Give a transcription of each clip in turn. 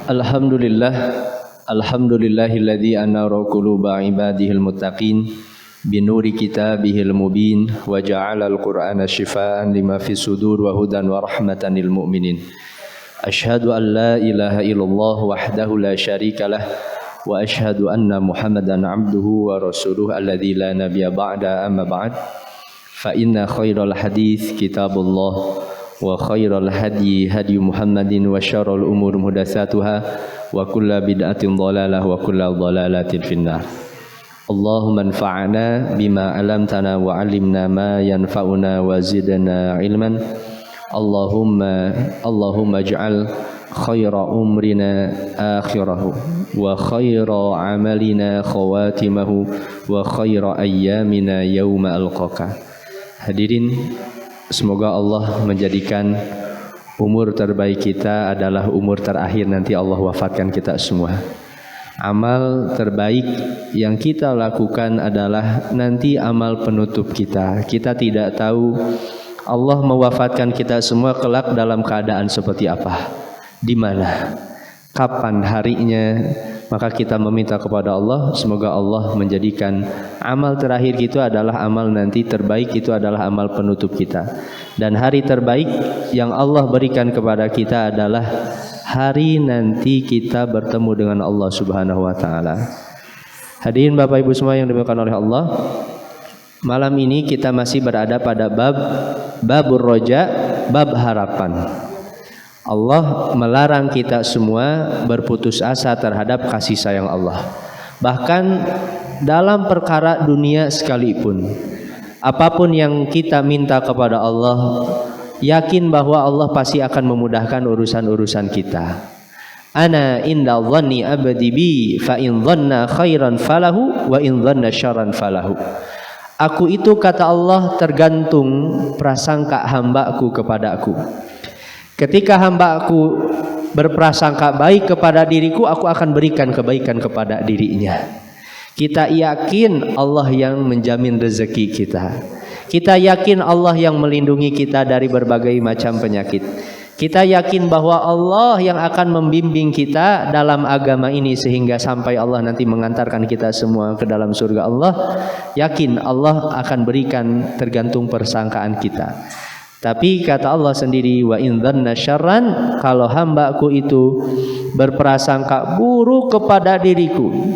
Alhamdulillah, alhamdulillahilladzi anara quluba ibadihil muttaqin binuri kitabihil mubin wa ja'alal qur'ana shifaa'an lima fis sudur wa hudan wa rahmatan lil mu'minin. Asyhadu an la ilaha illallah wahdahu la syarikalah wa asyhadu anna Muhammadan abduhu wa rasuluhu alladzi la nabiyya ba'da amma ba'd. Fa inna khairal hadits kitabullah wa khairal hadi hadi Muhammadin wa syarrul umur muhdatsatuha wa kullu bid'atin dhalalah wa kullu dhalalatin finnar. Allahumma anfa'na bima 'allamtana wa 'allimna ma yanfa'una wa zidna ilman. Allahumma ij'al khaira umrina akhirahu wa khaira amalina khawatimahu wa khaira ayyamina yauma alqaka. Hadirin, semoga Allah menjadikan umur terbaik kita adalah umur terakhir nanti Allah wafatkan kita semua. Amal terbaik yang kita lakukan adalah nanti amal penutup kita. Kita tidak tahu Allah mewafatkan kita semua kelak dalam keadaan seperti apa, di mana, kapan harinya. Maka kita meminta kepada Allah, semoga Allah menjadikan amal terakhir kita adalah amal nanti terbaik, itu adalah amal penutup kita. Dan hari terbaik yang Allah berikan kepada kita adalah hari nanti kita bertemu dengan Allah Subhanahu wa taala. Hadirin Bapak Ibu semua yang dimuliakan oleh Allah, malam ini kita masih berada pada babur roja, bab harapan. Allah melarang kita semua berputus asa terhadap kasih sayang Allah. Bahkan dalam perkara dunia sekalipun, apapun yang kita minta kepada Allah, yakin bahwa Allah pasti akan memudahkan urusan-urusan kita. Ana inda dhanni abdi bi fa in dhanna khairan falahu wa in dhanna syarran falahu. Aku itu, kata Allah, tergantung prasangka hambaku kepadaku. Ketika hamba-Aku berprasangka baik kepada diriku, Aku akan berikan kebaikan kepada dirinya. Kita yakin Allah yang menjamin rezeki kita. Kita yakin Allah yang melindungi kita dari berbagai macam penyakit. Kita yakin bahwa Allah yang akan membimbing kita dalam agama ini sehingga sampai Allah nanti mengantarkan kita semua ke dalam surga Allah. Yakin Allah akan berikan tergantung persangkaan kita. Tapi kata Allah sendiri, wa in dhanna syarran, kalau hambaku itu berprasangka buruk kepada diriku,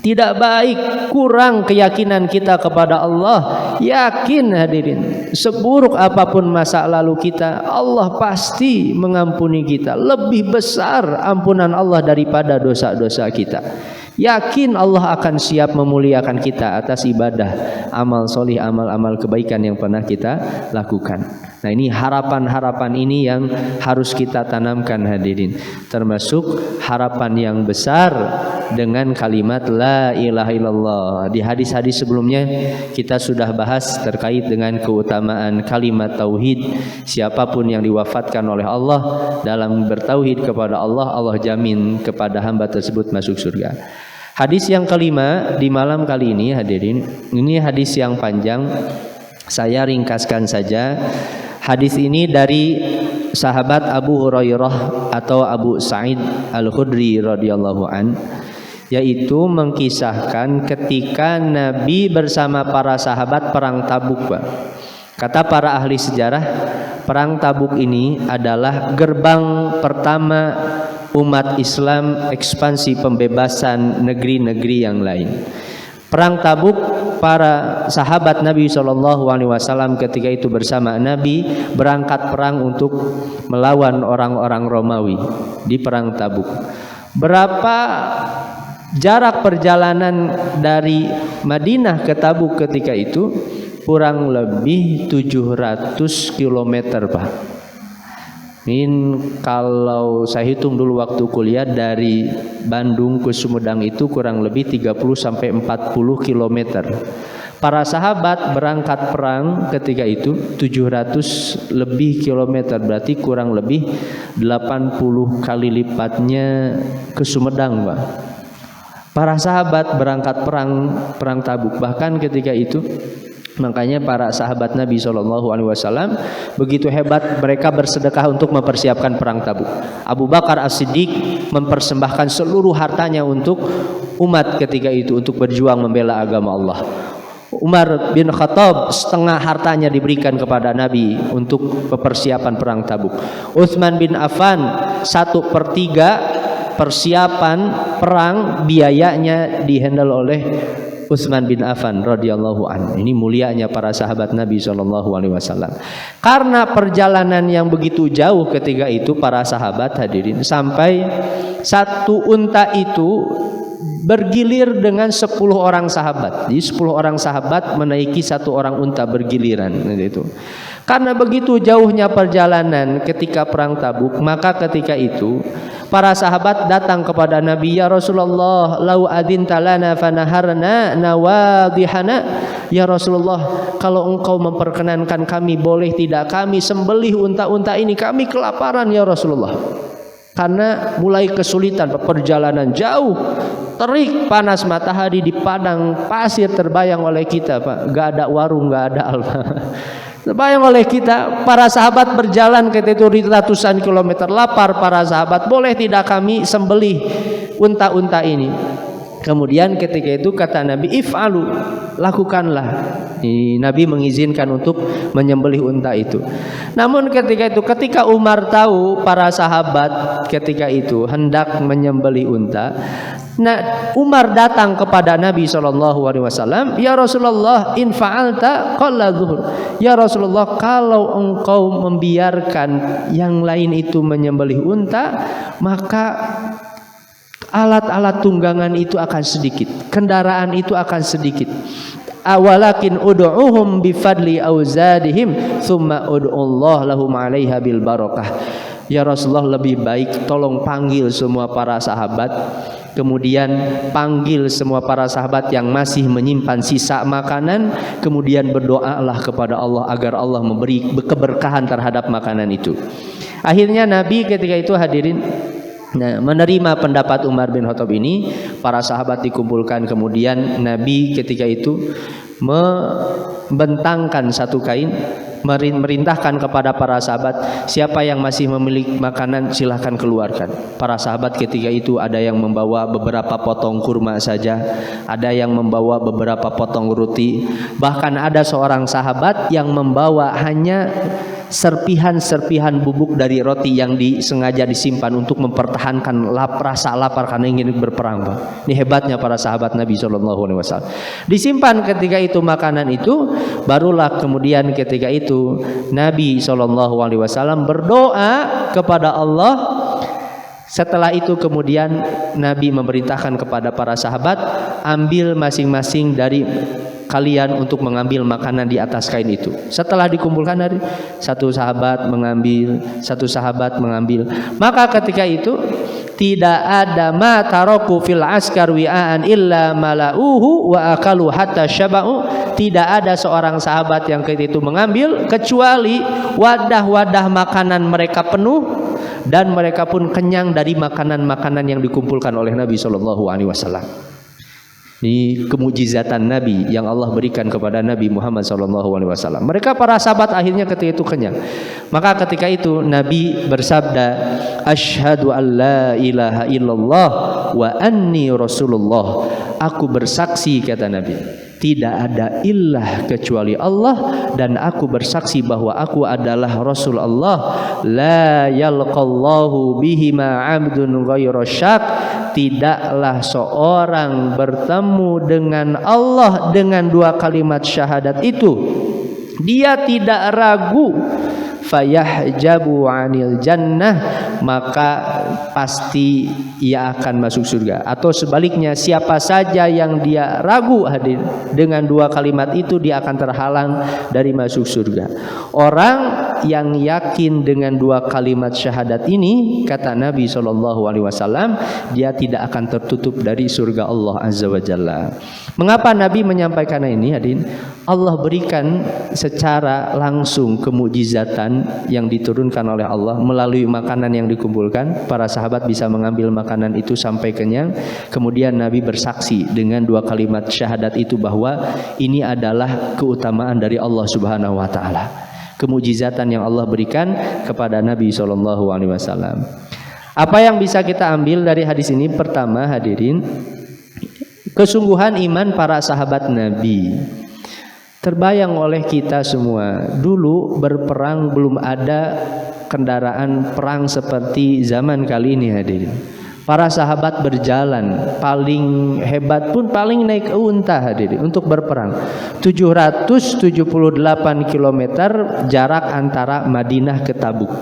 tidak baik, kurang keyakinan kita kepada Allah. Yakin hadirin, seburuk apapun masa lalu kita, Allah pasti mengampuni kita. Lebih besar ampunan Allah daripada dosa-dosa kita. Yakin Allah akan siap memuliakan kita atas ibadah, amal solih, amal-amal kebaikan yang pernah kita lakukan. Nah, ini harapan-harapan ini yang harus kita tanamkan hadirin. Termasuk harapan yang besar dengan kalimat la ilaha illallah. Di hadis-hadis sebelumnya kita sudah bahas terkait dengan keutamaan kalimat tauhid. Siapapun yang diwafatkan oleh Allah dalam bertauhid kepada Allah, Allah jamin kepada hamba tersebut masuk surga. Hadis yang kelima di malam kali ini hadirin, ini hadis yang panjang, saya ringkaskan saja. Hadis ini dari sahabat Abu Hurairah atau Abu Sa'id Al-Khudri radhiyallahu an, yaitu mengkisahkan ketika Nabi bersama para sahabat perang Tabuk. Kata para ahli sejarah, perang Tabuk ini adalah gerbang pertama umat Islam ekspansi pembebasan negeri-negeri yang lain. Perang Tabuk, para sahabat Nabi SAW ketika itu bersama Nabi berangkat perang untuk melawan orang-orang Romawi di perang Tabuk. Berapa jarak perjalanan dari Madinah ke Tabuk ketika itu? Kurang lebih 700 km, Pak. Ini kalau saya hitung dulu waktu kuliah, dari Bandung ke Sumedang itu kurang lebih 30 sampai 40 km. Para sahabat berangkat perang ketika itu 700 lebih kilometer, berarti kurang lebih 80 kali lipatnya ke Sumedang, Pak. Para sahabat berangkat perang Tabuk. Bahkan ketika itu Makanya para sahabat Nabi SAW begitu hebat, mereka bersedekah untuk mempersiapkan perang Tabuk. Abu Bakar As-Siddiq mempersembahkan seluruh hartanya untuk umat ketika itu, untuk berjuang membela agama Allah. Umar bin Khattab setengah hartanya diberikan kepada Nabi untuk persiapan perang Tabuk. Utsman bin Affan 1/3 persiapan perang biayanya dihandle oleh Utsman bin Affan radhiyallahu anhu. Ini mulianya para sahabat Nabi SAW. Karena perjalanan yang begitu jauh ketika itu para sahabat hadirin, sampai satu unta itu bergilir dengan 10 orang sahabat. Jadi 10 orang sahabat menaiki satu orang unta bergiliran gitu. Karena begitu jauhnya perjalanan ketika perang Tabuk, maka ketika itu para sahabat datang kepada Nabi, ya Rasulullah, lau adzinta lana fanaharna nawadihana. Ya Rasulullah, kalau engkau memperkenankan kami, boleh tidak kami sembelih unta-unta ini? Kami kelaparan ya Rasulullah. Karena mulai kesulitan, perjalanan jauh, terik, panas matahari di padang pasir terbayang oleh kita, Pak. Gak ada warung, gak ada alfa. Terbayang oleh kita, para sahabat berjalan ketika itu ratusan kilometer, lapar para sahabat, boleh tidak kami sembelih unta-unta ini? Kemudian ketika itu kata Nabi, if'alu, lakukanlah. Nabi mengizinkan untuk menyembelih unta itu. Namun ketika Umar tahu para sahabat ketika itu hendak menyembelih unta, nah Umar datang kepada Nabi SAW, ya Rasulullah, in fa'alta qalla zuhur. Ya Rasulullah, kalau engkau membiarkan yang lain itu menyembelih unta, maka alat-alat tunggangan itu akan sedikit, kendaraan itu akan sedikit. Awalakin ud'uhum bifadli auzadihim thumma ud'ullah lahum 'alaiha bil barakah. Ya Rasulullah, lebih baik tolong panggil semua para sahabat, kemudian panggil semua para sahabat yang masih menyimpan sisa makanan, kemudian berdoalah kepada Allah agar Allah memberi keberkahan terhadap makanan itu. Akhirnya Nabi ketika itu hadirin, nah, menerima pendapat Umar bin Khattab ini, para sahabat dikumpulkan, kemudian Nabi ketika itu membentangkan satu kain, merintahkan kepada para sahabat, siapa yang masih memiliki makanan silahkan keluarkan. Para sahabat ketika itu ada yang membawa beberapa potong kurma saja, ada yang membawa beberapa potong roti, bahkan ada seorang sahabat yang membawa hanya serpihan-serpihan bubuk dari roti yang disengaja disimpan untuk mempertahankan rasa lapar karena ingin berperang. Ini hebatnya para sahabat Nabi SAW. Disimpan ketika itu makanan itu, barulah kemudian ketika itu Nabi SAW berdoa kepada Allah. Setelah itu kemudian Nabi memerintahkan kepada para sahabat, ambil masing-masing dari kalian untuk mengambil makanan di atas kain itu. Setelah dikumpulkan dari satu sahabat mengambil, maka ketika itu tidak ada ma taraku fil askar wi'an illa malauhu wa akalu hatta syaba'u. Tidak ada seorang sahabat yang ketika itu mengambil kecuali wadah-wadah makanan mereka penuh dan mereka pun kenyang dari makanan-makanan yang dikumpulkan oleh Nabi SAW. Ini kemujizatan Nabi yang Allah berikan kepada Nabi Muhammad SAW. Mereka para sahabat akhirnya ketika itu kenyang. Maka ketika itu Nabi bersabda, asyhadu an la ilaha illallah wa anni rasulullah. Aku bersaksi, kata Nabi, tidak ada ilah kecuali Allah, dan aku bersaksi bahwa aku adalah Rasul Allah. La yalqallahu bihima 'abdun ghairu syak. Tidaklah seorang bertemu dengan Allah dengan dua kalimat syahadat itu, dia tidak ragu, fayahjabu 'anil jannah, maka pasti ia akan masuk surga. Atau sebaliknya, siapa saja yang dia ragu hadir dengan dua kalimat itu, dia akan terhalang dari masuk surga. Orang yang yakin dengan dua kalimat syahadat ini, kata Nabi SAW, dia tidak akan tertutup dari surga Allah Azza wa Jalla. Mengapa Nabi menyampaikan ini hadirin? Allah berikan secara langsung kemujizatan yang diturunkan oleh Allah melalui makanan yang dikumpulkan. Para para sahabat bisa mengambil makanan itu sampai kenyang. Kemudian Nabi bersaksi dengan 2 kalimat syahadat itu bahwa ini adalah keutamaan dari Allah Subhanahu wa taala. Kemujizatan yang Allah berikan kepada Nabi SAW. Apa yang bisa kita ambil dari hadis ini? Pertama, hadirin, kesungguhan iman para sahabat Nabi. Terbayang oleh kita semua, dulu berperang belum ada kendaraan perang seperti zaman kali ini, hadirin. Para sahabat berjalan, paling hebat pun paling naik unta, hadirin, untuk berperang. 778 km jarak antara Madinah ke Tabuk.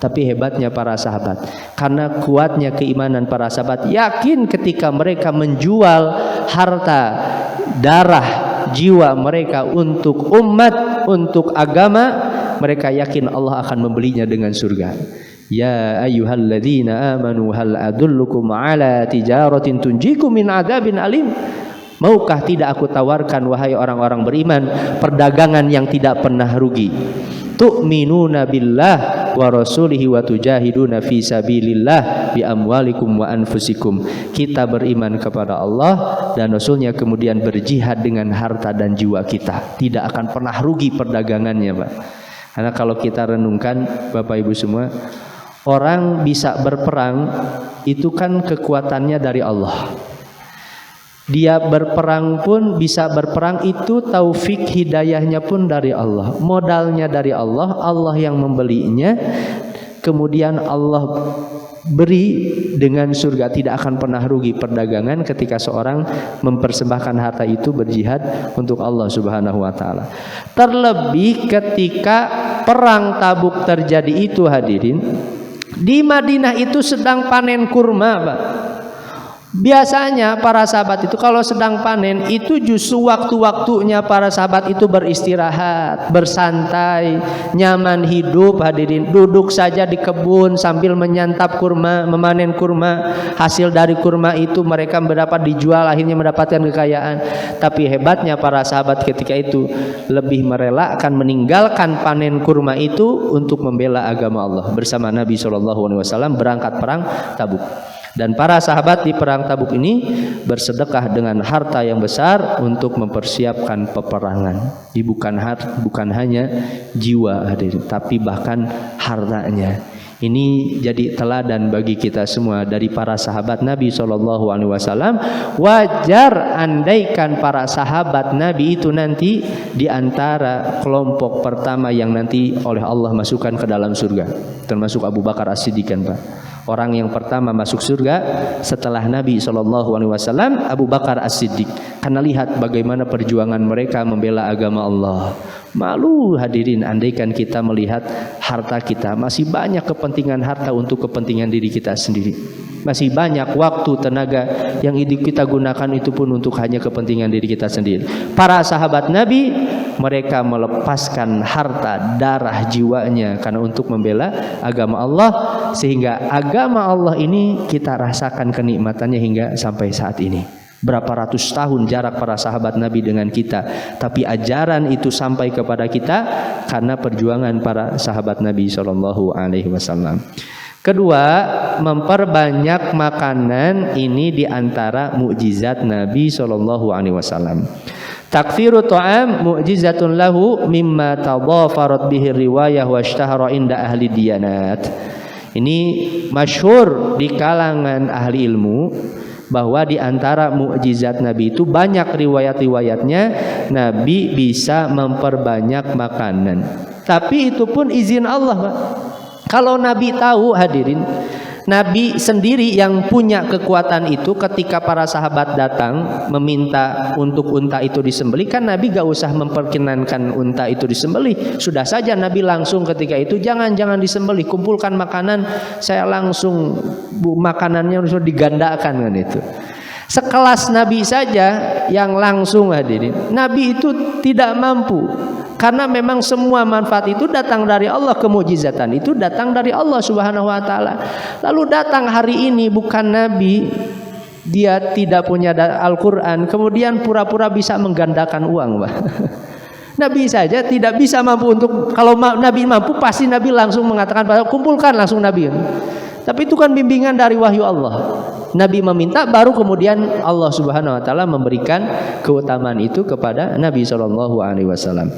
Tapi hebatnya para sahabat, karena kuatnya keimanan para sahabat, yakin ketika mereka menjual harta, darah, jiwa mereka untuk umat, untuk agama, mereka yakin Allah akan membelinya dengan surga. Ya ayyuhalladzina amanu hal adullukum ala tijaratin tunjikum min adzabin alim. Maukah tidak aku tawarkan, wahai orang-orang beriman, perdagangan yang tidak pernah rugi. Tu'minuna billah wa rasulihi wa tujahiduna fi sabilillah bi amwalikum wa anfusikum. Kita beriman kepada Allah dan Rasulnya, kemudian berjihad dengan harta dan jiwa kita. Tidak akan pernah rugi perdagangannya, Pak. Karena kalau kita renungkan, Bapak Ibu semua, orang bisa berperang itu kan kekuatannya dari Allah. Dia berperang pun bisa berperang itu taufik hidayahnya pun dari Allah. Modalnya dari Allah, Allah yang membelinya. Kemudian Allah beri dengan surga. Tidak akan pernah rugi perdagangan ketika seorang mempersembahkan harta itu berjihad untuk Allah Subhanahu wa taala. Terlebih ketika perang Tabuk terjadi itu, hadirin, di Madinah itu sedang panen kurma, Pak. Biasanya para sahabat itu kalau sedang panen itu justru waktu-waktunya para sahabat itu beristirahat, bersantai, nyaman hidup, hadirin. Duduk saja di kebun sambil menyantap kurma, memanen kurma. Hasil dari kurma itu mereka mendapat dijual, akhirnya mendapatkan kekayaan. Tapi hebatnya para sahabat ketika itu lebih merelakan meninggalkan panen kurma itu untuk membela agama Allah. Bersama Nabi SAW berangkat perang Tabuk. Dan para sahabat di perang Tabuk ini bersedekah dengan harta yang besar untuk mempersiapkan peperangan. Bukan hanya jiwa, hadirin, tapi bahkan hartanya. Ini jadi teladan bagi kita semua dari para sahabat Nabi SAW. Wajar andaikan para sahabat Nabi itu nanti di antara kelompok pertama yang nanti oleh Allah masukkan ke dalam surga, termasuk Abu Bakar As-Siddiq, kan, Pak. Orang yang pertama masuk surga setelah Nabi SAW, Abu Bakar As-Siddiq. Karena lihat bagaimana perjuangan mereka membela agama Allah. Malu, hadirin, andaikan kita melihat harta kita. Masih banyak kepentingan harta untuk kepentingan diri kita sendiri. Masih banyak waktu, tenaga yang kita gunakan itu pun untuk hanya kepentingan diri kita sendiri. Para sahabat Nabi, mereka melepaskan harta, darah, jiwanya karena untuk membela agama Allah, sehingga agama Allah ini kita rasakan kenikmatannya hingga sampai saat ini. Berapa ratus tahun jarak para sahabat Nabi dengan kita, tapi ajaran itu sampai kepada kita karena perjuangan para sahabat Nabi SAW. Kedua, memperbanyak makanan ini diantara mukjizat Nabi SAW. Takfiru ta'am mu'jizatun lahu mimma tadhafarat bihi riwayah wa ishtahara inda ahli diyanat. Ini masyhur di kalangan ahli ilmu bahwa di antara mukjizat Nabi itu banyak riwayat-riwayatnya Nabi bisa memperbanyak makanan. Tapi itu pun izin Allah, Pak. Kalau Nabi tahu, hadirin, Nabi sendiri yang punya kekuatan itu. Ketika para sahabat datang meminta untuk unta itu disembelih, kan Nabi gak usah memperkenankan unta itu disembelih. Sudah saja Nabi langsung ketika itu, jangan disembelih, kumpulkan makanan, saya langsung makanannya sudah digandakan, kan itu. Sekelas Nabi saja yang langsung, hadirin, Nabi itu tidak mampu. Karena memang semua manfaat itu datang dari Allah, kemujizatan itu datang dari Allah Subhanahu wa taala. Lalu datang hari ini bukan Nabi, dia tidak punya Al-Qur'an, kemudian pura-pura bisa menggandakan uang, Pak. Nabi saja tidak bisa mampu untuk, kalau Nabi mampu pasti Nabi langsung mengatakan kumpulkan langsung Nabi. Tapi itu kan bimbingan dari wahyu Allah. Nabi meminta, baru kemudian Allah Subhanahu wa taala memberikan keutamaan itu kepada Nabi sallallahu alaihi wasallam.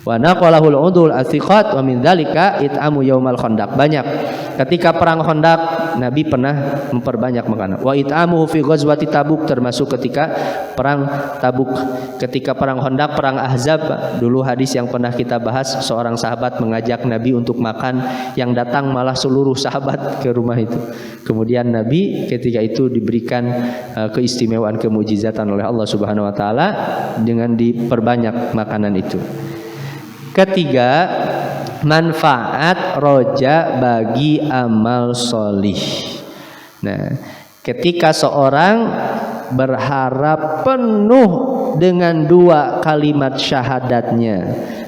Wa naqalahul udul athiqat wa min dzalika it'amu yaumal khandaq. Banyak ketika perang Khandaq Nabi pernah memperbanyak makanan. Wa it'amu fi ghazwati Tabuk, termasuk ketika perang Tabuk. Ketika perang Khandaq, perang Ahzab, dulu hadis yang pernah kita bahas, seorang sahabat mengajak Nabi untuk makan, yang datang malah seluruh sahabat ke rumah itu. Kemudian Nabi ketika itu diberikan keistimewaan, kemujizatan oleh Allah Subhanahu wa taala dengan diperbanyak makanan itu. Ketiga, manfaat roja bagi amal solih. Nah, ketika seorang berharap penuh dengan dua kalimat syahadatnya,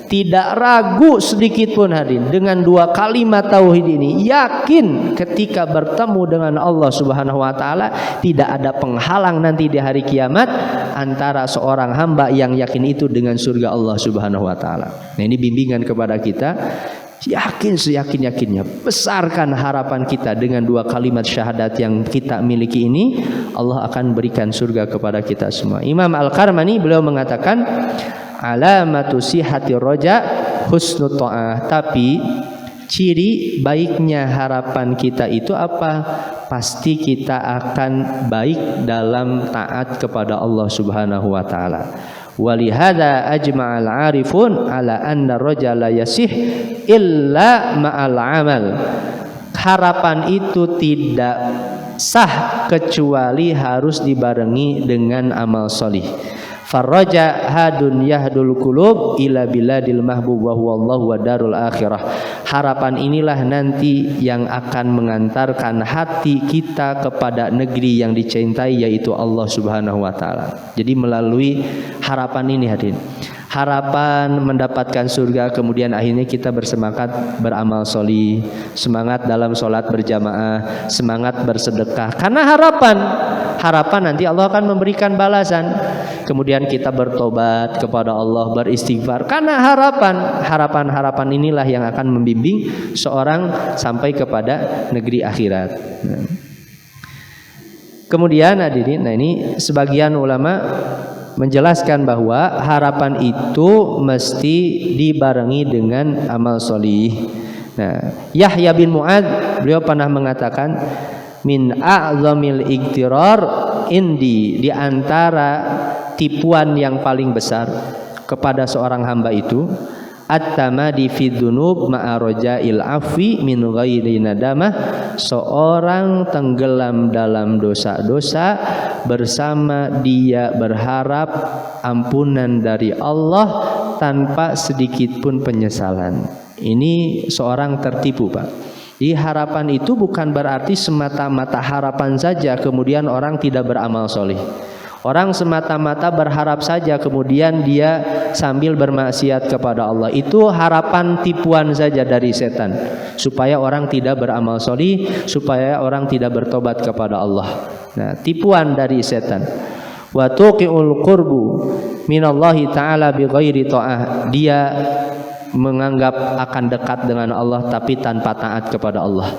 tidak ragu sedikit pun hadirin dengan dua kalimat tauhid ini, yakin ketika bertemu dengan Allah Subhanahu wa taala tidak ada penghalang nanti di hari kiamat antara seorang hamba yang yakin itu dengan surga Allah Subhanahu wa taala. Nah, ini bimbingan kepada kita, yakin seyakin-yakinnya, besarkan harapan kita dengan dua kalimat syahadat yang kita miliki ini, Allah akan berikan surga kepada kita semua. Imam Al-Qarmani beliau mengatakan, alamatu sihhati roja husnul ta'ah. Tapi ciri baiknya harapan kita itu apa? Pasti kita akan baik dalam taat kepada Allah Subhanahu wa taala. Walihada ajma'al arifun ala anna roja la yasih illa ma'al amal. Harapan itu tidak sah kecuali harus dibarengi dengan amal solih. Farraja hadun yahdul qulub ila biladil mahbub wa huwallahu wa darul akhirah. Harapan inilah nanti yang akan mengantarkan hati kita kepada negeri yang dicintai, yaitu Allah Subhanahu wa taala. Jadi melalui harapan ini hadirin, harapan mendapatkan surga, kemudian akhirnya kita bersemangat beramal solih, semangat dalam sholat berjamaah, semangat bersedekah, karena harapan nanti Allah akan memberikan balasan. Kemudian kita bertobat kepada Allah, beristighfar, karena harapan inilah yang akan membimbing seorang sampai kepada negeri akhirat. Kemudian hadirin, nah ini sebagian ulama menjelaskan bahwa harapan itu mesti dibarengi dengan amal solih. Nah, Yahya bin Mu'adz beliau pernah mengatakan, min a'zamil iktirar indi, di antara tipuan yang paling besar kepada seorang hamba itu, at-tamadi fi dzunub ma'a raja'il afwi min ghairi nadamah, seorang tenggelam dalam dosa-dosa bersama dia berharap ampunan dari Allah tanpa sedikit pun penyesalan. Ini seorang tertipu, Pak. Di harapan itu bukan berarti semata-mata harapan saja kemudian orang tidak beramal soleh. Orang semata-mata berharap saja kemudian dia sambil bermaksiat kepada Allah. Itu harapan tipuan saja dari setan, supaya orang tidak beramal soleh, supaya orang tidak bertobat kepada Allah. Nah, tipuan dari setan. Wa tuqiul qurbu minallahi ta'ala bi ghairi ta'ah. Dia menganggap akan dekat dengan Allah tapi tanpa taat kepada Allah.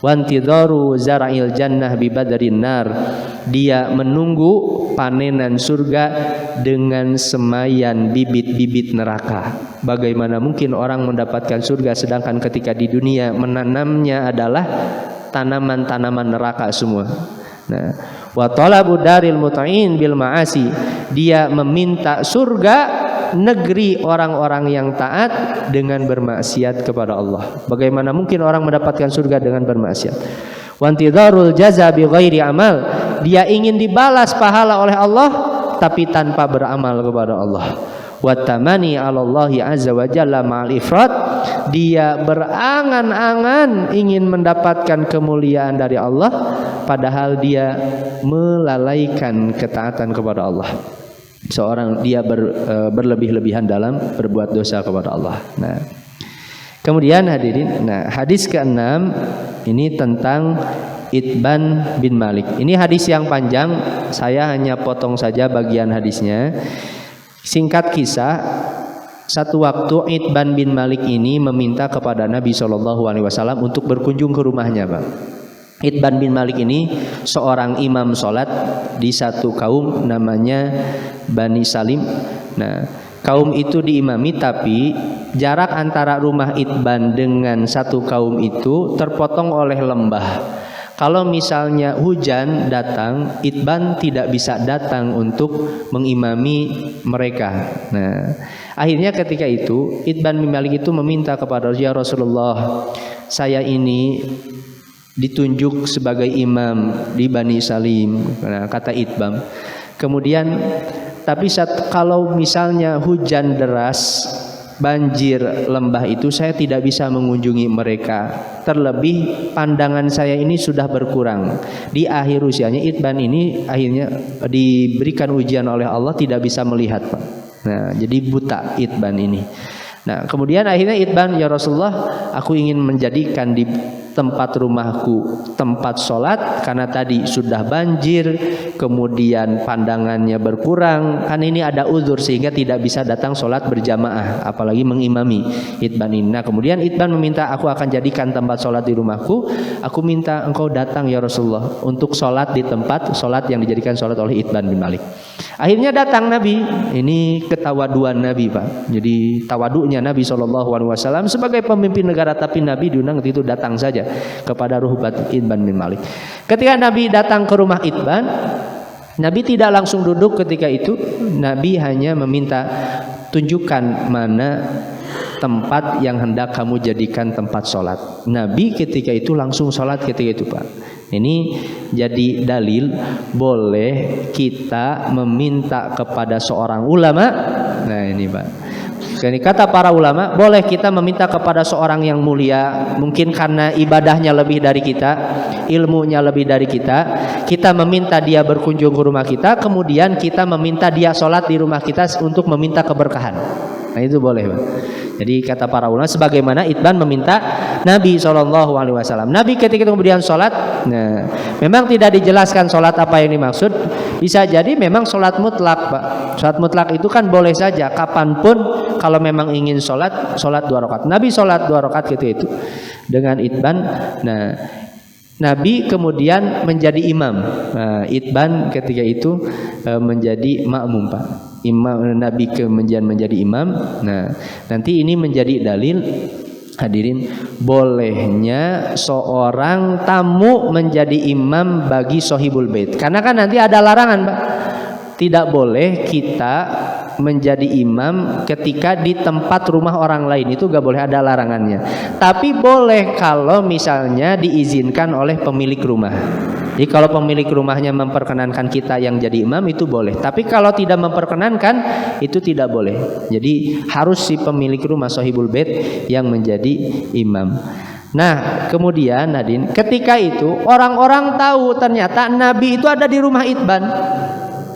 Wantidharu zara'il jannah bi badrin nar. Dia menunggu panenan surga dengan semayan bibit-bibit neraka. Bagaimana mungkin orang mendapatkan surga sedangkan ketika di dunia menanamnya adalah tanaman-tanaman neraka semua. Nah, wa talabu daril muta'in bil ma'asi. Dia meminta surga, negeri orang-orang yang taat, dengan bermaksiat kepada Allah. Bagaimana mungkin orang mendapatkan surga dengan bermaksiat? Wantidharul jaza bi ghairi amal. Dia ingin dibalas pahala oleh Allah tapi tanpa beramal kepada Allah. Wattamani 'alallahi azza wa jalla ma'al ifrat. Dia berangan-angan ingin mendapatkan kemuliaan dari Allah padahal dia melalaikan ketaatan kepada Allah. Seorang dia berlebih-lebihan dalam berbuat dosa kepada Allah. Nah, kemudian hadirin, nah hadis ke-6 ini tentang Itban bin Malik. Ini hadis yang panjang, saya hanya potong saja bagian hadisnya. Singkat kisah, satu waktu Itban bin Malik ini meminta kepada Nabi SAW untuk berkunjung ke rumahnya, Pak. Itban bin Malik ini seorang imam sholat di satu kaum namanya Bani Salim. Nah, kaum itu diimami, tapi jarak antara rumah Itban dengan satu kaum itu terpotong oleh lembah. Kalau misalnya hujan datang, Itban tidak bisa datang untuk mengimami mereka. Nah, akhirnya ketika itu Itban bin Malik itu meminta kepada Rasulullah, saya ini ditunjuk sebagai imam di Bani Salim. Nah, kata Itban. Kemudian tapi kalau misalnya hujan deras, banjir lembah itu, saya tidak bisa mengunjungi mereka. Terlebih pandangan saya ini sudah berkurang. Di akhir usianya Itban ini akhirnya diberikan ujian oleh Allah, tidak bisa melihat, Pak. Nah, jadi buta Itban ini. Nah, kemudian akhirnya Itban, ya Rasulullah, aku ingin menjadikan di tempat rumahku tempat sholat, karena tadi sudah banjir, kemudian pandangannya berkurang, kan ini ada uzur sehingga tidak bisa datang sholat berjamaah, apalagi mengimami Itban ini. Nah, kemudian Itban meminta, aku akan jadikan tempat sholat di rumahku, aku minta engkau datang ya Rasulullah untuk sholat di tempat sholat yang dijadikan sholat oleh Itban bin Malik. Akhirnya datang Nabi, ini ketawaduan Nabi, Pak. Jadi tawadunya Nabi SAW sebagai pemimpin negara, tapi Nabi diundang itu datang saja kepada Ruhbat Itban bin Malik. Ketika Nabi datang ke rumah Itban, Nabi tidak langsung duduk ketika itu. Nabi hanya meminta, tunjukkan mana tempat yang hendak kamu jadikan tempat sholat. Nabi ketika itu langsung sholat ketika itu, Pak. Ini jadi dalil boleh kita meminta kepada seorang ulama. Nah, ini, Pak. Jadi kata para ulama, boleh kita meminta kepada seorang yang mulia, mungkin karena ibadahnya lebih dari kita, ilmunya lebih dari kita, kita meminta dia berkunjung ke rumah kita, kemudian kita meminta dia sholat di rumah kita untuk meminta keberkahan. Nah, itu boleh, Pak. Jadi kata para ulama, sebagaimana Itban meminta Nabi SAW. Nabi ketika kemudian sholat, nah, memang tidak dijelaskan sholat apa yang dimaksud. Bisa jadi memang sholat mutlak, Pak. Sholat mutlak itu kan boleh saja, kapanpun kalau memang ingin sholat 2 rakaat. Nabi sholat 2 rakaat ketika itu dengan Itban. Nah, Nabi kemudian menjadi imam. Nah, Itban ketika itu menjadi makmum, Pak. Nabi kemudian menjadi imam. Nah, nanti ini menjadi dalil, hadirin, bolehnya seorang tamu menjadi imam bagi sohibul bait. Karena kan nanti ada larangan, Pak. Tidak boleh kita menjadi imam ketika di tempat rumah orang lain, itu gak boleh, ada larangannya. Tapi boleh kalau misalnya diizinkan oleh pemilik rumah. Jadi kalau pemilik rumahnya memperkenankan kita yang jadi imam, itu boleh. Tapi kalau tidak memperkenankan, itu tidak boleh. Jadi harus si pemilik rumah sohibul bait yang menjadi imam. Nah, kemudian Nadine, ketika itu orang-orang tahu ternyata Nabi itu ada di rumah Itban.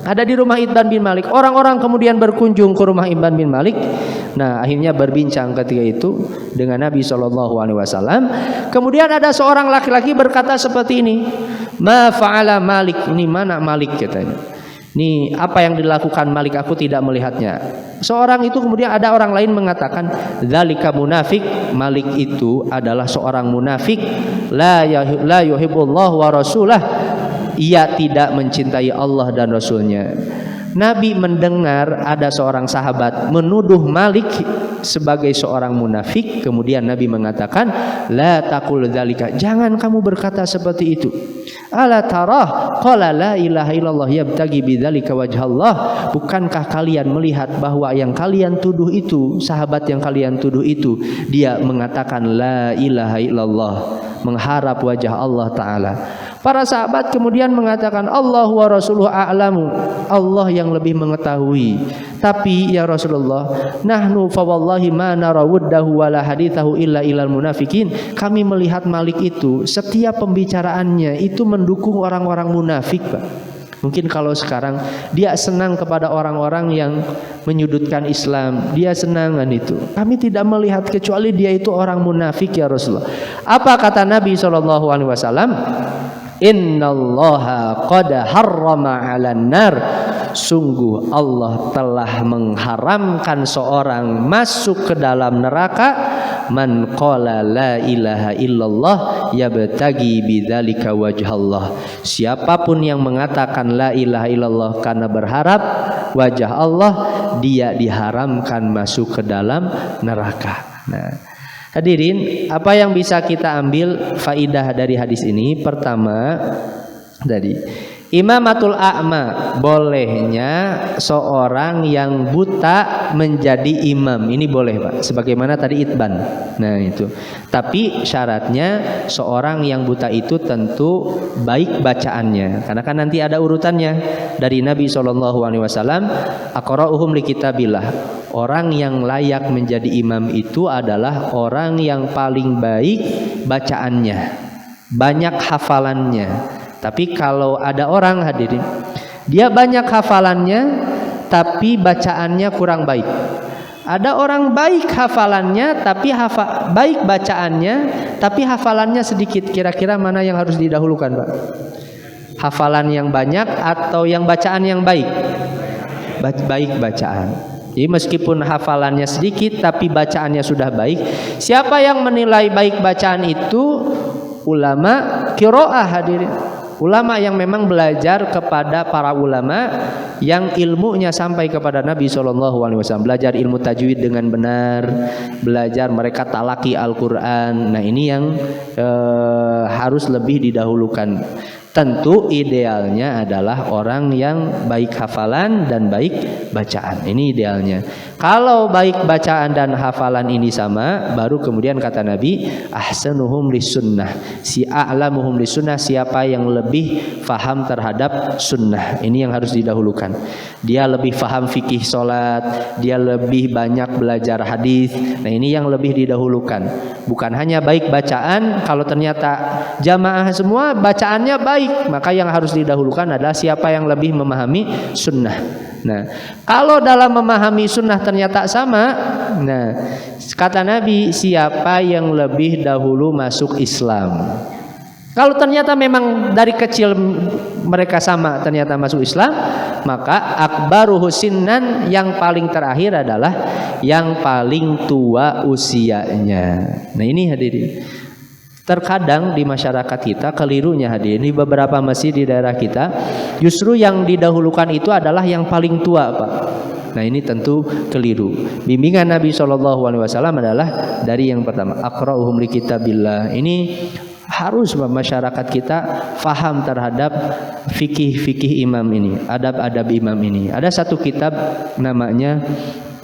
Ada di rumah Itban bin Malik. Orang-orang kemudian berkunjung ke rumah Itban bin Malik. Nah, akhirnya berbincang ketika itu dengan Nabi SAW. Kemudian ada seorang laki-laki berkata seperti ini, ma fa'ala Malik, ini mana Malik katanya. Ini apa yang dilakukan Malik, aku tidak melihatnya. Seorang itu kemudian ada orang lain mengatakan, dzalika munafik, Malik itu adalah seorang munafik, la yuhibbullah wa rasulah, ia tidak mencintai Allah dan Rasulnya. Nabi mendengar ada seorang sahabat menuduh Malik sebagai seorang munafik. Kemudian Nabi mengatakan, la taqul dzalika, jangan kamu berkata seperti itu. Ala tarah qala la ilaha illallah yabtagi bidzalika wajhallah, bukankah kalian melihat bahwa yang kalian tuduh itu, sahabat yang kalian tuduh itu, dia mengatakan la ilaha illallah, mengharap wajah Allah Ta'ala. Para sahabat kemudian mengatakan, Allah wa rasuluhu a'lamu, Allah yang lebih mengetahui. Tapi ya Rasulullah, nahnu fa wallahi ma nara wuddahu wala hadithahu illa ilal munafikin, kami melihat Malik itu setiap pembicaraannya itu mendukung orang-orang munafik, Pak. Mungkin kalau sekarang dia senang kepada orang-orang yang menyudutkan Islam, dia senangan itu. Kami tidak melihat kecuali dia itu orang munafik ya Rasulullah. Apa kata Nabi SAW? Innallaha qad harrama 'alan nar, sungguh Allah telah mengharamkan seorang masuk ke dalam neraka, man qala la ilaha illallah yabtagi bidzalika wajhallah. Siapapun yang mengatakan la ilaha illallah karena berharap wajah Allah, dia diharamkan masuk ke dalam neraka. Nah, hadirin, apa yang bisa kita ambil faidah dari hadis ini? Pertama, dari imamatul a'ma, bolehnya seorang yang buta menjadi imam. Ini boleh, Pak. Sebagaimana tadi itban. Nah, itu. Tapi syaratnya seorang yang buta itu tentu baik bacaannya. Karena kan nanti ada urutannya dari Nabi SAW, aqra'uhum li kitabillah. Orang yang layak menjadi imam itu adalah orang yang paling baik bacaannya, banyak hafalannya. Tapi kalau ada orang, hadirin, dia banyak hafalannya tapi bacaannya kurang baik. Ada orang baik hafalannya tapi baik bacaannya tapi hafalannya sedikit. Kira-kira mana yang harus didahulukan, Pak? Hafalan yang banyak atau yang bacaan yang baik? Baik bacaan. Jadi meskipun hafalannya sedikit tapi bacaannya sudah baik. Siapa yang menilai baik bacaan itu? Ulama qiraah, hadirin. Ulama yang memang belajar kepada para ulama yang ilmunya sampai kepada Nabi SAW, belajar ilmu tajwid dengan benar, belajar mereka talaki Al-Quran. Nah, ini yang harus lebih didahulukan. Tentu idealnya adalah orang yang baik hafalan dan baik bacaan. Ini idealnya. Kalau baik bacaan dan hafalan ini sama, baru kemudian kata Nabi, ahsanuhum lisunnah. Si a'lamuhum lisunnah, siapa yang lebih faham terhadap sunnah. Ini yang harus didahulukan. Dia lebih faham fikih sholat, dia lebih banyak belajar hadis. Nah, ini yang lebih didahulukan. Bukan hanya baik bacaan. Kalau ternyata jamaah semua bacaannya baik, maka yang harus didahulukan adalah siapa yang lebih memahami sunnah. Nah, kalau dalam memahami sunnah ternyata sama, nah, kata Nabi, siapa yang lebih dahulu masuk Islam. Kalau ternyata memang dari kecil mereka sama ternyata masuk Islam, maka akbaruhu sinnan, yang paling terakhir adalah yang paling tua usianya. Nah, ini hadirin. Terkadang di masyarakat kita kelirunya, hadirin, di beberapa masjid di daerah kita justru yang didahulukan itu adalah yang paling tua, Pak. Nah, ini tentu keliru. Bimbingan Nabi SAW adalah dari yang pertama, aqra'uhum li kitabillah. Ini harus masyarakat kita faham terhadap fikih imam ini, adab-adab imam ini. Ada satu kitab namanya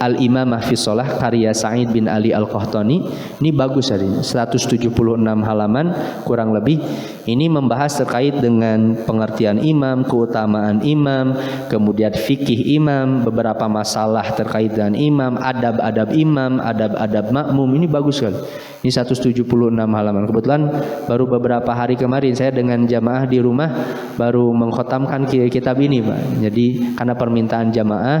Al-Imamah fi Shalah karya Sa'id bin Ali Al-Qahtani. Ini bagus, hari 176 halaman kurang lebih. Ini membahas terkait dengan pengertian imam, keutamaan imam, kemudian fikih imam, beberapa masalah terkait dengan imam, adab-adab imam, adab-adab makmum. Ini bagus sekali. Ini 176 halaman. Kebetulan baru beberapa hari kemarin saya dengan jamaah di rumah baru mengkhatamkan kitab ini, Pak. Jadi karena permintaan jamaah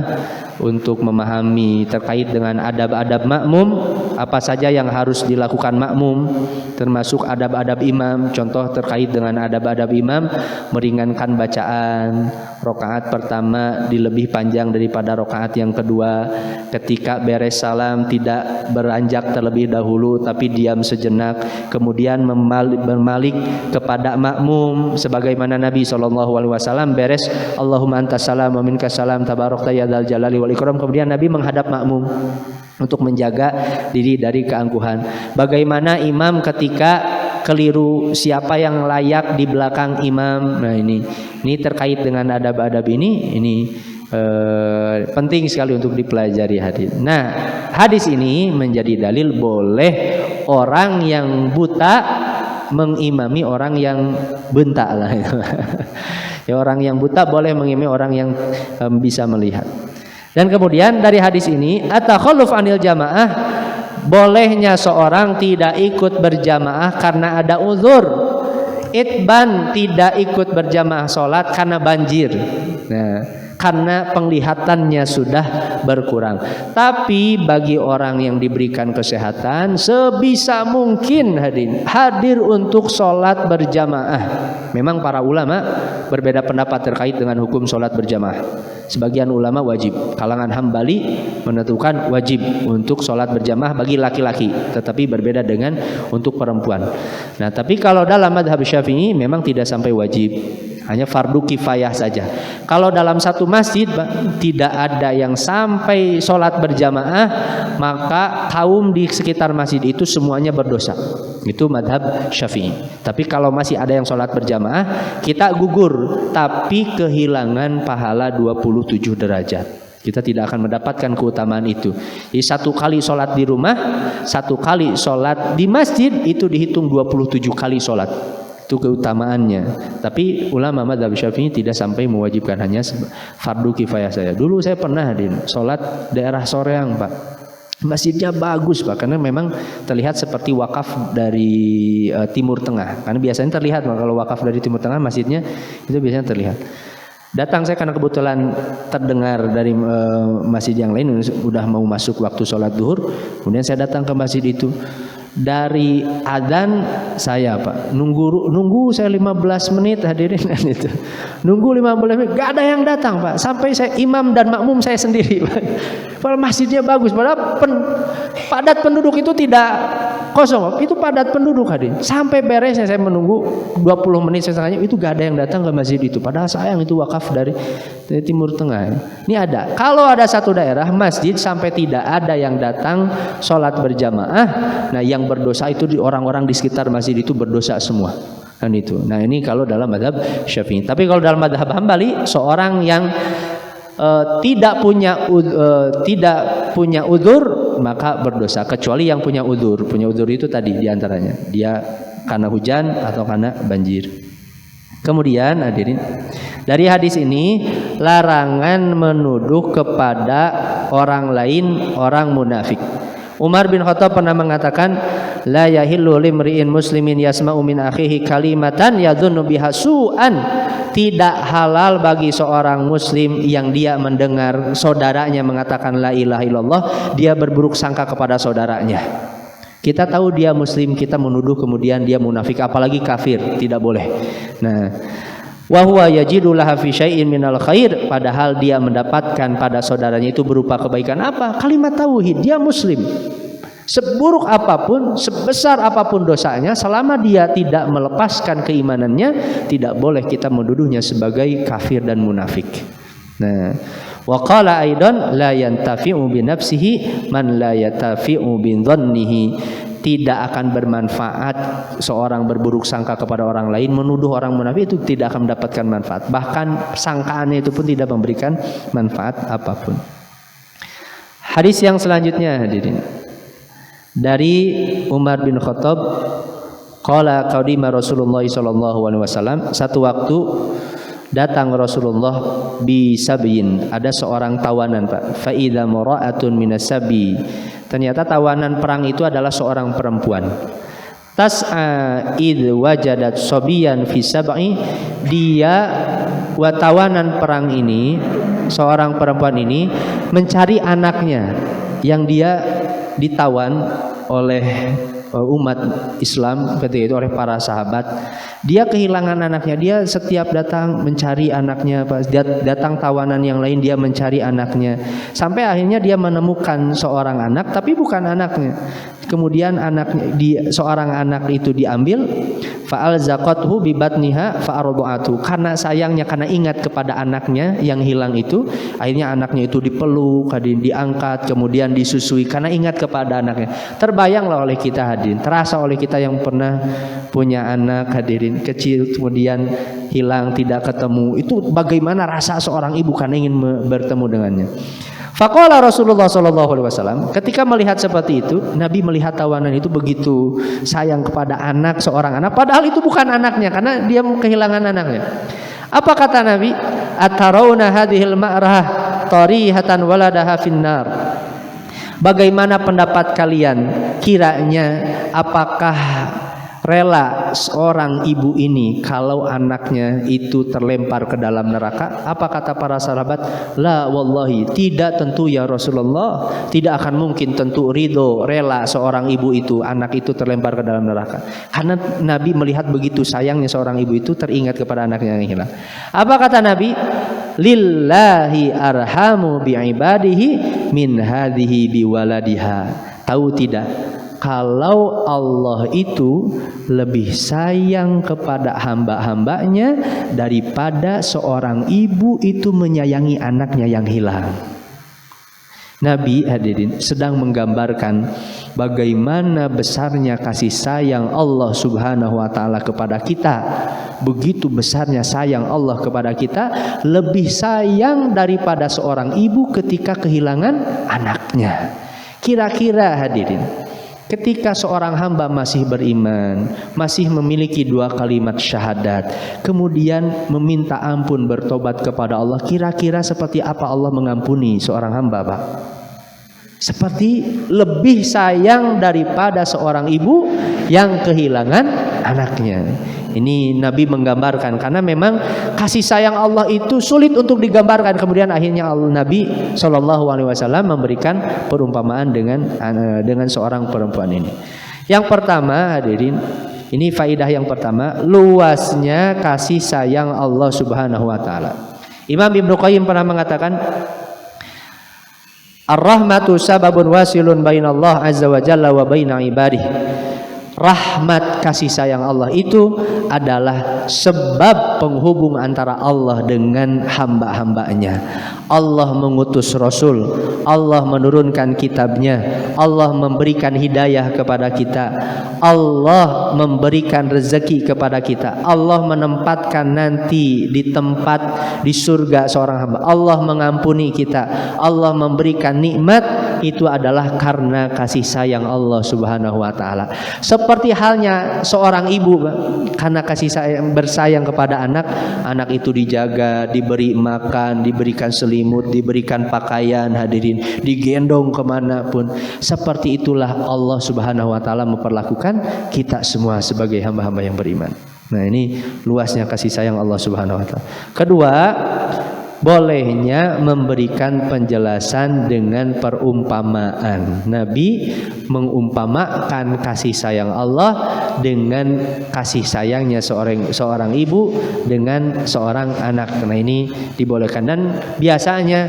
untuk memahami terkait dengan adab-adab makmum, apa saja yang harus dilakukan makmum, termasuk adab-adab imam. Contoh terkait dengan adab-adab imam, meringankan bacaan, rakaat pertama lebih panjang daripada rakaat yang kedua, ketika beres salam tidak beranjak terlebih dahulu tapi diam sejenak, kemudian bermalik kepada makmum sebagaimana Nabi SAW beres Allahumma antas salam wa minkas salam tabarakta ya dzal jalali wal ikram, kemudian Nabi menghadap makmum untuk menjaga diri dari keangkuhan. Bagaimana imam ketika keliru, siapa yang layak di belakang imam. Nah, ini terkait dengan adab-adab ini penting sekali untuk dipelajari, hadis. Nah, hadis ini menjadi dalil boleh orang yang buta mengimami orang yang bunta lah. Ya, orang yang buta boleh mengimami orang yang bisa melihat. Dan kemudian dari hadis ini at-takhalluf anil jamaah, bolehnya seorang tidak ikut berjamaah karena ada uzur. Itban, tidak ikut berjamaah sholat karena banjir. Nah, karena penglihatannya sudah berkurang. Tapi bagi orang yang diberikan kesehatan, sebisa mungkin hadir untuk sholat berjamaah. Memang para ulama berbeda pendapat terkait dengan hukum sholat berjamaah. Sebagian ulama wajib, kalangan Hambali menentukan wajib untuk sholat berjamaah bagi laki-laki, tetapi berbeda dengan untuk perempuan. Nah, tapi kalau dalam madhab Syafi'i memang tidak sampai wajib, hanya fardu kifayah saja. Kalau dalam satu masjid tidak ada yang sampai sholat berjamaah, maka kaum di sekitar masjid itu semuanya berdosa. Itu madhab Syafi'i. Tapi kalau masih ada yang sholat berjamaah, kita gugur, tapi kehilangan pahala 27 derajat. Kita tidak akan mendapatkan keutamaan itu. Jadi satu kali sholat di rumah, satu kali sholat di masjid, itu dihitung 27 kali sholat. Itu keutamaannya. Tapi ulama madhab Syafi'i tidak sampai mewajibkan, hanya fardu kifayah saja. Dulu saya pernah sholat daerah Soreang, Pak. Masjidnya bagus, Pak, karena memang terlihat seperti wakaf dari Timur Tengah. Karena biasanya terlihat kalau wakaf dari Timur Tengah masjidnya itu biasanya terlihat. Datang saya karena kebetulan terdengar dari masjid yang lain sudah mau masuk waktu sholat zuhur. Kemudian saya datang ke masjid itu. Dari adzan saya, Pak, nunggu saya 15 menit hadirin kan itu. Nunggu 15 menit, gak ada yang datang, Pak. Sampai saya imam dan makmum saya sendiri, Pak. Padahal masjidnya bagus, padahal padat penduduk itu tidak kosong, Pak. Itu padat penduduk hadirin. Sampai beresnya saya menunggu 20 menit setengahnya, itu gak ada yang datang ke masjid itu. Padahal sayang itu wakaf dari Timur Tengah. Ini ada. Kalau ada satu daerah masjid sampai tidak ada yang datang sholat berjamaah, nah yang berdosa itu di orang-orang di sekitar masjid itu berdosa semua. Kan itu. Nah ini kalau dalam mazhab Syafi'i. Tapi kalau dalam mazhab Hambali, seorang yang tidak punya udzur maka berdosa, kecuali yang punya udzur. Punya udzur itu tadi diantaranya dia karena hujan atau karena banjir. Kemudian hadirin, dari hadis ini larangan menuduh kepada orang lain orang munafik. Umar bin Khattab pernah mengatakan, la yahillu limri'in muslimin yasma'u min akhihi kalimatan yadhunnu biha su'an. Tidak halal bagi seorang muslim yang dia mendengar saudaranya mengatakan la ilaha illallah, dia berburuk sangka kepada saudaranya. Kita tahu dia muslim, kita menuduh kemudian dia munafik, apalagi kafir, tidak boleh. Nah, wa huwa yajidu laha fi syai'in minal khair, padahal dia mendapatkan pada saudaranya itu berupa kebaikan apa? Kalimat tauhid, dia muslim. Seburuk apapun, sebesar apapun dosanya, selama dia tidak melepaskan keimanannya, tidak boleh kita menuduhnya sebagai kafir dan munafik. Nah, wa qala aidan la yantafi'u bi nafsihi man la yatafi'u bi dhannihi. Tidak akan bermanfaat seorang berburuk sangka kepada orang lain, menuduh orang munafik itu tidak akan mendapatkan manfaat. Bahkan sangkaannya itu pun tidak memberikan manfaat apapun. Hadis yang selanjutnya hadirin, dari Umar bin Khattab, qala qadima Rasulullah sallallahu alaihi wasallam, satu waktu datang Rasulullah bi sabyin, ada seorang tawanan, Pak. Fa idza mara'atun minas sabi, ternyata tawanan perang itu adalah seorang perempuan. Tas'a id wajadat sabiyan fi sab'i, dia tawanan perang ini, seorang perempuan ini mencari anaknya yang dia ditawan oleh umat Islam ketika itu, oleh para sahabat. Dia kehilangan anaknya, dia setiap datang mencari anaknya, datang tawanan yang lain dia mencari anaknya, sampai akhirnya dia menemukan seorang anak tapi bukan anaknya. Kemudian seorang anak itu diambil, fa'al zakathu bi batniha fa'ardu'atu. Karena sayangnya, karena ingat kepada anaknya yang hilang itu, akhirnya anaknya itu dipeluk, diangkat, kemudian disusui karena ingat kepada anaknya. Terbayanglah oleh kita hadirin, terasa oleh kita yang pernah punya anak hadirin kecil kemudian hilang, tidak ketemu, itu bagaimana rasa seorang ibu karena ingin bertemu dengannya. Faqala Rasulullah sallallahu alaihi wasallam, ketika melihat seperti itu, Nabi melihat tawanan itu begitu sayang kepada anak, seorang anak, padahal itu bukan anaknya karena dia kehilangan anaknya. Apa kata Nabi? Atarawna hadhil ma'rah tarihatan waladaha finnar. Bagaimana pendapat kalian? Kiranya apakah Rela seorang ibu ini kalau anaknya itu terlempar ke dalam neraka? Apa kata para sahabat? La wallahi, tidak tentu ya Rasulullah. Tidak akan mungkin tentu ridho, rela seorang ibu itu, anak itu terlempar ke dalam neraka. Karena Nabi melihat begitu sayangnya seorang ibu itu, teringat kepada anaknya yang hilang. Apa kata Nabi? Lillahi arhamu bi'ibadihi min hadhihi biwaladiha. Tahu tidak? Kalau Allah itu lebih sayang kepada hamba-hambanya daripada seorang ibu itu menyayangi anaknya yang hilang. Nabi hadirin sedang menggambarkan bagaimana besarnya kasih sayang Allah Subhanahu wa taala kepada kita. Begitu besarnya sayang Allah kepada kita, lebih sayang daripada seorang ibu ketika kehilangan anaknya. Kira-kira hadirin, ketika seorang hamba masih beriman, masih memiliki 2 kalimat syahadat, kemudian meminta ampun, bertobat kepada Allah, kira-kira seperti apa Allah mengampuni seorang hamba, Pak? Seperti lebih sayang daripada seorang ibu yang kehilangan anaknya. Ini Nabi menggambarkan, karena memang kasih sayang Allah itu sulit untuk digambarkan. Kemudian akhirnya Nabi SAW memberikan perumpamaan dengan seorang perempuan ini. Yang pertama hadirin, ini faidah yang pertama, luasnya kasih sayang Allah Subhanahu wa taala. Imam Ibnu Qayyim pernah mengatakan, ar-rahmatu sababun wasilun bainallah azza wa jalla wa baina ibadihi. Rahmat kasih sayang Allah itu adalah sebab penghubung antara Allah dengan hamba-hambanya. Allah mengutus Rasul, Allah menurunkan kitabnya, Allah memberikan hidayah kepada kita, Allah memberikan rezeki kepada kita, Allah menempatkan nanti di tempat di surga seorang hamba, Allah mengampuni kita, Allah memberikan nikmat. Itu adalah karena kasih sayang Allah Subhanahu wa taala. Seperti halnya seorang ibu, karena kasih sayang, bersayang kepada anak, anak itu dijaga, diberi makan, diberikan selimut, diberikan pakaian, hadirin, digendong kemanapun. Seperti itulah Allah Subhanahu wa taala memperlakukan kita semua sebagai hamba-hamba yang beriman. Nah, ini luasnya kasih sayang Allah Subhanahu wa taala. Kedua, bolehnya memberikan penjelasan dengan perumpamaan. Nabi mengumpamakan kasih sayang Allah dengan kasih sayangnya seorang ibu dengan seorang anak. Nah, ini dibolehkan, dan biasanya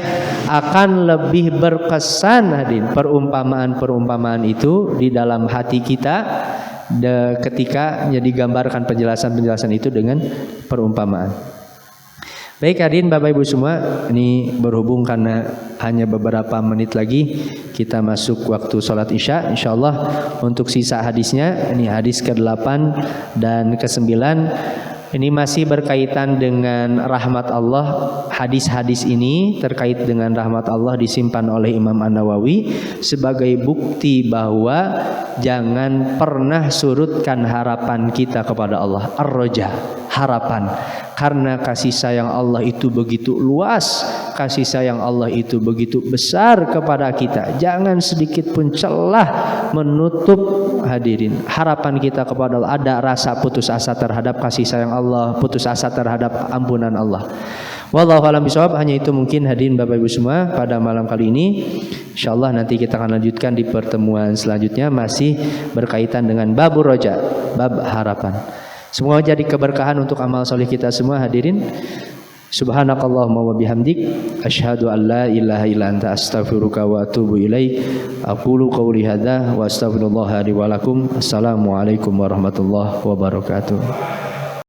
akan lebih berkesan hadirin perumpamaan itu di dalam hati kita ketika digambarkan penjelasan itu dengan perumpamaan. Baik hadirin Bapak Ibu semua, ini berhubung karena hanya beberapa menit lagi kita masuk waktu sholat isya. InsyaAllah untuk sisa hadisnya, ini hadis ke-8 dan ke-9, ini masih berkaitan dengan rahmat Allah. Hadis-hadis ini terkait dengan rahmat Allah disimpan oleh Imam An-Nawawi sebagai bukti bahwa jangan pernah surutkan harapan kita kepada Allah. Ar-roja, harapan. Karena kasih sayang Allah itu begitu luas, kasih sayang Allah itu begitu besar kepada kita. Jangan sedikit pun celah menutup hadirin harapan kita kepada Allah. Ada rasa putus asa terhadap kasih sayang Allah, putus asa terhadap ampunan Allah. Wallahu a'lam bishawab. Hanya itu mungkin hadirin Bapak Ibu semua pada malam kali ini. Insyaallah nanti kita akan lanjutkan di pertemuan selanjutnya, masih berkaitan dengan babur roja, bab harapan. Semoga jadi keberkahan untuk amal soleh kita semua hadirin. Subhanakallahumma wa bihamdik, asyhadu an la ilaha illa anta, astaghfiruka wa atubu ilaik. Aqulu qouli hadza wa astaghfirullah li wa lakum. Assalamualaikum warahmatullahi wabarakatuh.